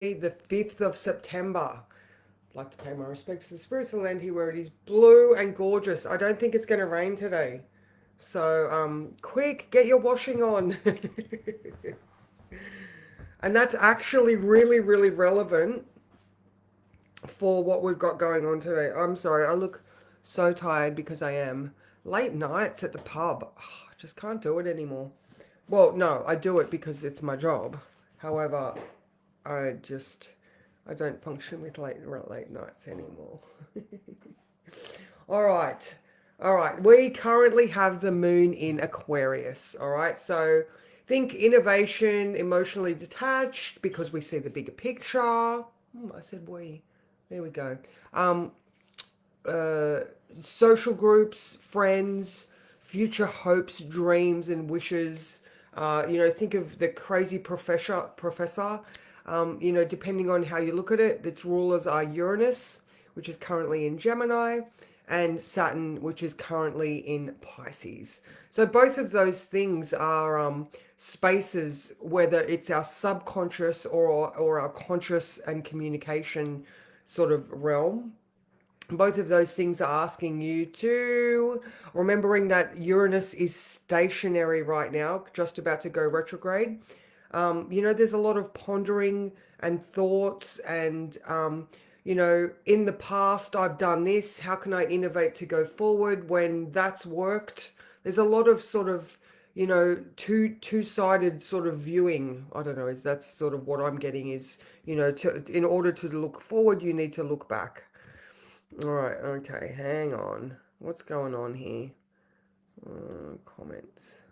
The 5th of September. I'd like to pay my respects to the spirits of the land here where it is blue and gorgeous. I don't think it's going to rain today. So, quick, get your washing on. And that's actually really, really relevant for what we've got going on today. I'm sorry, I look so tired because I am. Late nights at the pub. I just can't do it anymore. Well, no, I do it because it's my job. However, I just I don't function with late nights anymore. All right. All right. We currently have the moon in Aquarius. All right. So think innovation, emotionally detached because we see the bigger picture. I said we. There we go. Um, uh, Social groups, friends, future hopes, dreams, and wishes. Think of the crazy professor. Depending on how you look at it, its rulers are Uranus, which is currently in Gemini, and Saturn, which is currently in Pisces. So both of those things are spaces, whether it's our subconscious or our conscious and communication sort of realm. Both of those things are asking you to remembering that Uranus is stationary right now, just about to go retrograde. There's a lot of pondering and thoughts, and in the past I've done this. How can I innovate to go forward when that's worked? There's a lot of sort of two-sided sort of viewing. I don't know. Is that's sort of what I'm getting is in order to look forward, you need to look back. All right, okay, hang on. What's going on here? Comments.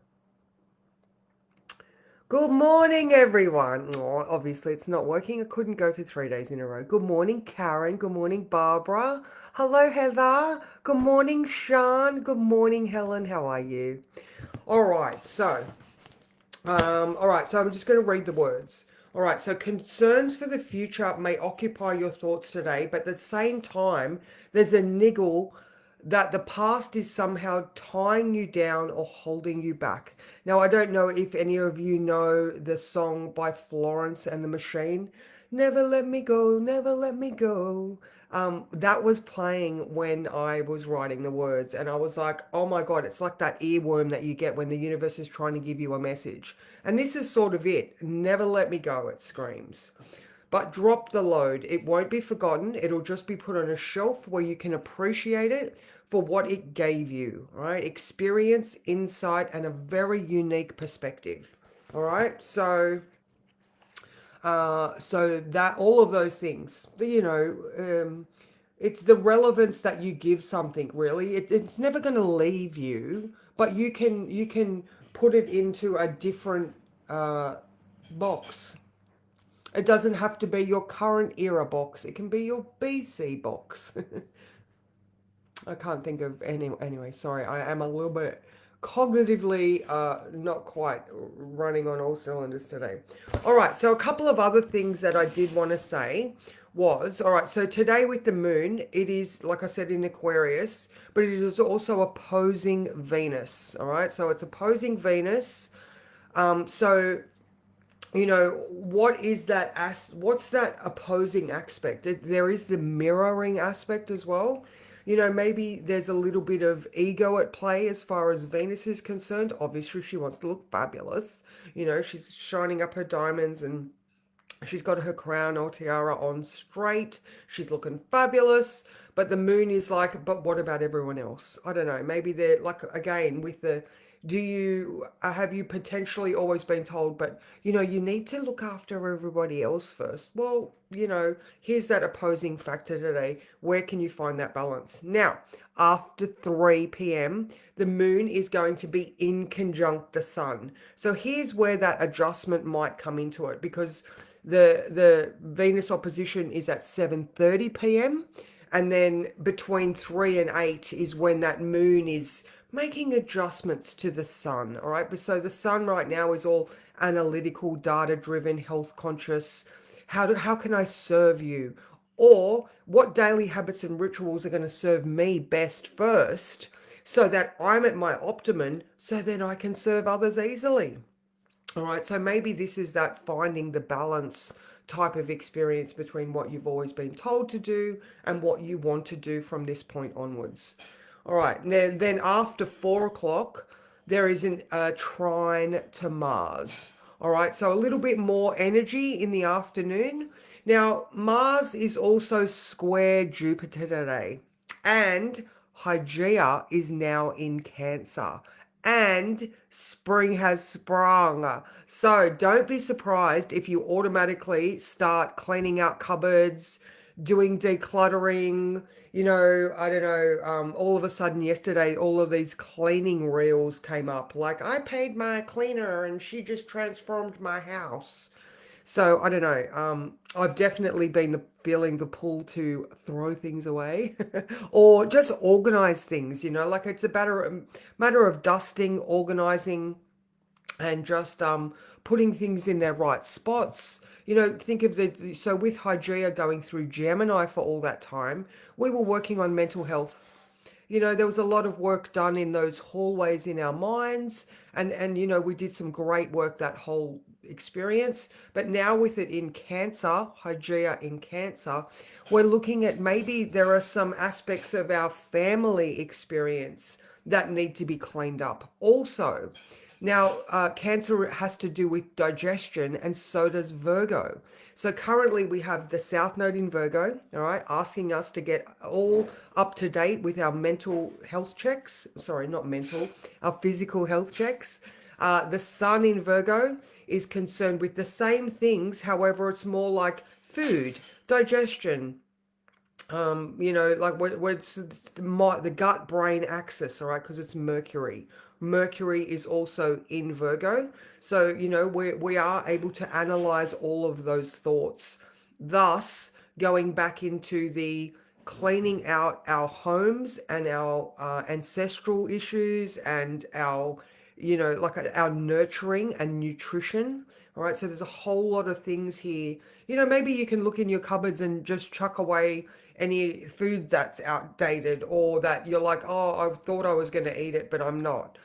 Good morning, everyone. Oh, obviously, it's not working. I couldn't go for 3 days in a row. Good morning, Karen. Good morning, Barbara. Hello, Heather. Good morning, Sean. Good morning, Helen. How are you? All right, so I'm just going to read the words. All right, so concerns for the future may occupy your thoughts today, but at the same time, there's a niggle that the past is somehow tying you down or holding you back. Now, I don't know if any of you know the song by Florence and the Machine, Never Let Me Go, Never Let Me Go. That was playing when I was writing the words, and I was like, oh my God, it's like that earworm that you get when the universe is trying to give you a message. And this is sort of it. Never let me go, it screams. But drop the load. It won't be forgotten. It'll just be put on a shelf where you can appreciate it for what it gave you, right? Experience, insight, and a very unique perspective. All right. So that all of those things, it's the relevance that you give something. Really, it's never going to leave you, but you can put it into a different box. It doesn't have to be your current era box. It can be your BC box. I can't think of any. Anyway, sorry. I am a little bit cognitively not quite running on all cylinders today. All right. So a couple of other things that I did want to say was, all right. So today with the moon, it is, like I said, in Aquarius, but it is also opposing Venus. All right. So it's opposing Venus. So what is that what's that opposing aspect? There is the mirroring aspect as well. Maybe there's a little bit of ego at play as far as Venus is concerned. Obviously, she wants to look fabulous. She's shining up her diamonds, and she's got her crown or tiara on straight. She's looking fabulous. But the moon is like, but what about everyone else? I don't know. Maybe they're like, again, with the, do you, have you potentially always been told, but you need to look after everybody else first? Well, here's that opposing factor today. Where can you find that balance? Now, after 3 p.m., the moon is going to be in conjunct the sun. So here's where that adjustment might come into it, because the Venus opposition is at 7:30 p.m. and then between 3 and 8 is when that moon is making adjustments to the sun. All right, but so the sun right now is all analytical, data driven, health conscious. How can I serve you? Or what daily habits and rituals are going to serve me best first, so that I'm at my optimum, so then I can serve others easily. All right, so maybe this is that finding the balance type of experience between what you've always been told to do and what you want to do from this point onwards. All right, then after 4 o'clock, there is a trine to Mars. All right, so a little bit more energy in the afternoon. Now, Mars is also square Jupiter today, and Hygeia is now in Cancer, and spring has sprung. So don't be surprised if you automatically start cleaning out cupboards, doing decluttering. I don't know, all of a sudden yesterday, all of these cleaning reels came up. Like, I paid my cleaner and she just transformed my house. So I don't know. I've definitely been feeling the pull to throw things away or just organize things. Like it's a matter of dusting, organizing, and just putting things in their right spots. Think of so with Hygeia going through Gemini for all that time, we were working on mental health. There was a lot of work done in those hallways in our minds, and we did some great work that whole experience. But now with it in Cancer, Hygeia in Cancer, we're looking at maybe there are some aspects of our family experience that need to be cleaned up also. Now, Cancer has to do with digestion, and so does Virgo. So currently we have the South Node in Virgo, all right, asking us to get all up to date with our mental health checks. Sorry, not mental, our physical health checks. The Sun in Virgo is concerned with the same things. However, it's more like food, digestion, like where it's the gut brain axis, all right, because it's Mercury. Mercury is also in Virgo, so we are able to analyze all of those thoughts, thus going back into the cleaning out our homes and our ancestral issues and our like our nurturing and nutrition. All right, so there's a whole lot of things here. Maybe you can look in your cupboards and just chuck away any food that's outdated, or that you're like, oh, I thought I was going to eat it, but I'm not.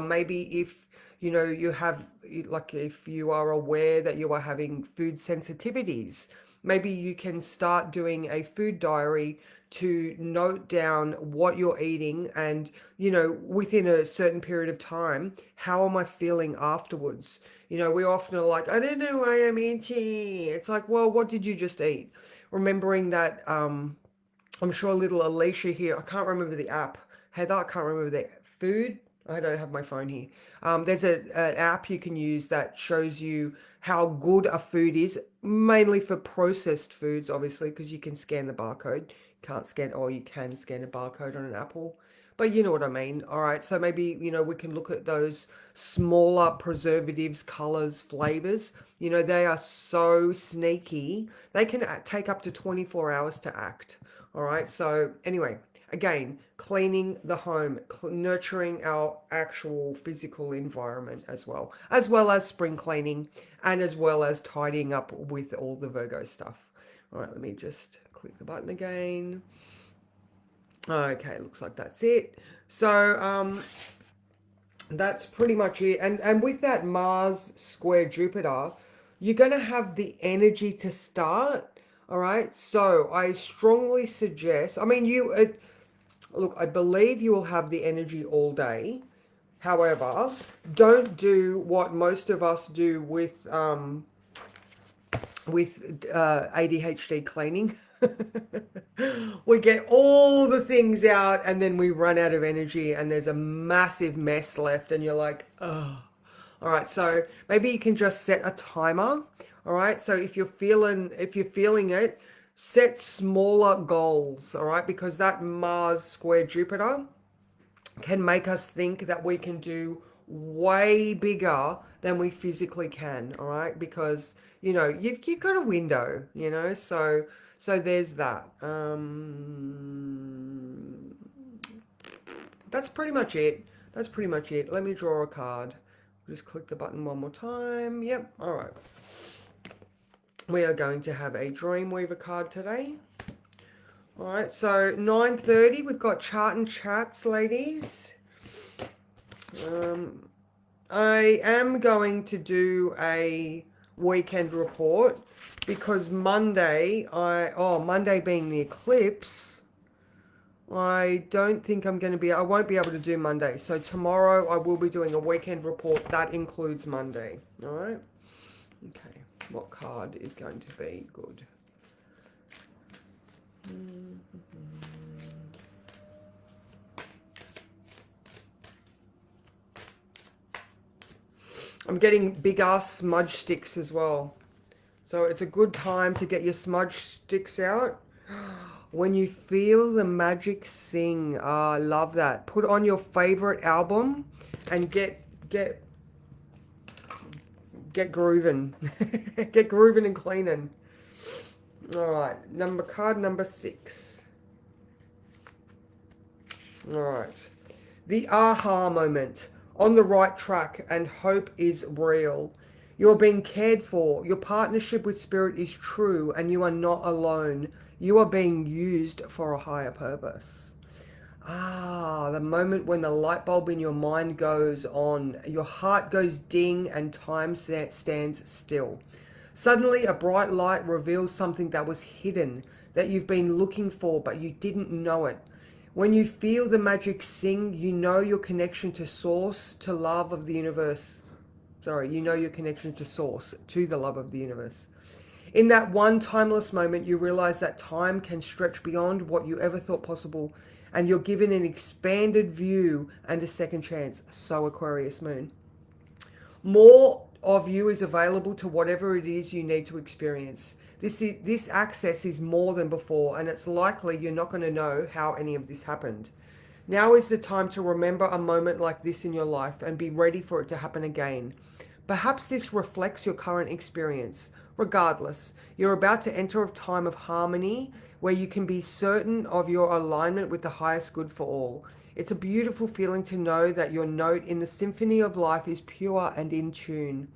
Maybe if you have, like, if you are aware that you are having food sensitivities, maybe you can start doing a food diary to note down what you're eating, and within a certain period of time, how am I feeling afterwards. We often are like, I don't know why I'm eating. It's like, well, what did you just eat? Remembering that, I'm sure little Alicia here, I can't remember the app. Heather, I can't remember the food. I don't have my phone here. There's an app you can use that shows you how good a food is, mainly for processed foods, obviously, because you can scan the barcode. Can't scan, or you can scan a barcode on an apple. But you know what I mean. All right, so maybe, we can look at those smaller preservatives, colors, flavors. They are so sneaky. They can take up to 24 hours to act. All right, so anyway, again, cleaning the home, nurturing our actual physical environment as well as spring cleaning, and as well as tidying up with all the Virgo stuff. All right, let me just click the button again. Okay, looks like that's it. So that's pretty much it. And with that Mars square Jupiter, you're going to have the energy to start. All right, so I strongly suggest, I mean, look, I believe you will have the energy all day. However, don't do what most of us do with ADHD cleaning. We get all the things out and then we run out of energy and there's a massive mess left and you're like, oh. All right, so maybe you can just set a timer. All right, so if you're feeling it, set smaller goals. All right, because that Mars square Jupiter can make us think that we can do way bigger than we physically can. All right, because you've got a window. So there's that. That's pretty much it. Let me draw a card. Just click the button one more time. Yep. All right. We are going to have a Dreamweaver card today. All right. So 9:30, we've got chart and chats, ladies. I am going to do a weekend report, because Monday, Monday being the eclipse, I don't think I won't be able to do Monday. So tomorrow I will be doing a weekend report. That includes Monday. All right. Okay. What card is going to be good? I'm getting big ass smudge sticks as well. So it's a good time to get your smudge sticks out. When you feel the magic sing, I love that. Put on your favorite album and get grooving. Get grooving and cleaning. All right, card number 6. All right. The aha moment. On the right track and hope is real. You're being cared for. Your partnership with spirit is true and you are not alone. You are being used for a higher purpose. The moment when the light bulb in your mind goes on, your heart goes ding and time stands still. Suddenly, a bright light reveals something that was hidden, that you've been looking for, but you didn't know it. When you feel the magic sing, you know your connection to source, to love of the universe. You know your connection to source, to the love of the universe. In that one timeless moment, you realize that time can stretch beyond what you ever thought possible, and you're given an expanded view and a second chance. So Aquarius moon. More of you is available to whatever it is you need to experience. This access is more than before, and it's likely you're not going to know how any of this happened. Now is the time to remember a moment like this in your life and be ready for it to happen again. Perhaps this reflects your current experience. Regardless, you're about to enter a time of harmony where you can be certain of your alignment with the highest good for all. It's a beautiful feeling to know that your note in the symphony of life is pure and in tune.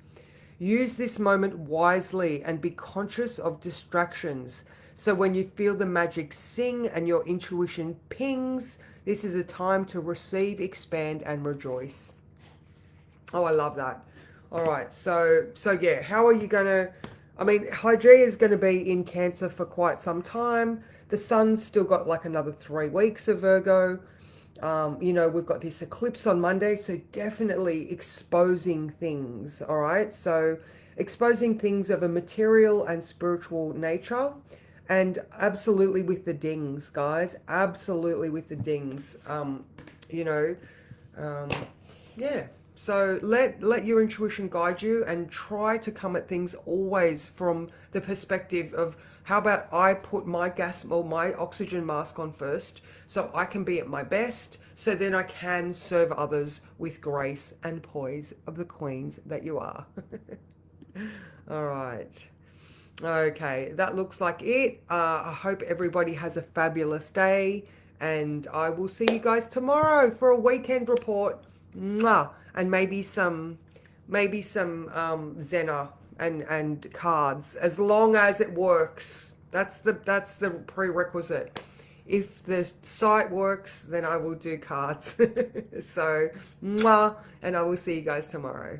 Use this moment wisely and be conscious of distractions. So when you feel the magic sing and your intuition pings, this is a time to receive, expand, and rejoice. Oh, I love that. All right. So yeah, how are you going to... Hygeia is going to be in Cancer for quite some time. The sun's still got like another 3 weeks of Virgo. We've got this eclipse on Monday, so definitely exposing things, all right? So exposing things of a material and spiritual nature, and absolutely with the dings, guys, absolutely with the dings. Yeah. So let your intuition guide you and try to come at things always from the perspective of, how about I put my gas or my oxygen mask on first so I can be at my best, so then I can serve others with grace and poise of the queens that you are. All right. Okay, that looks like it. I hope everybody has a fabulous day, and I will see you guys tomorrow for a weekend report. Mwah. And maybe some Zena and cards, as long as it works. That's the prerequisite. If the site works, then I will do cards. So, mwah, and I will see you guys tomorrow.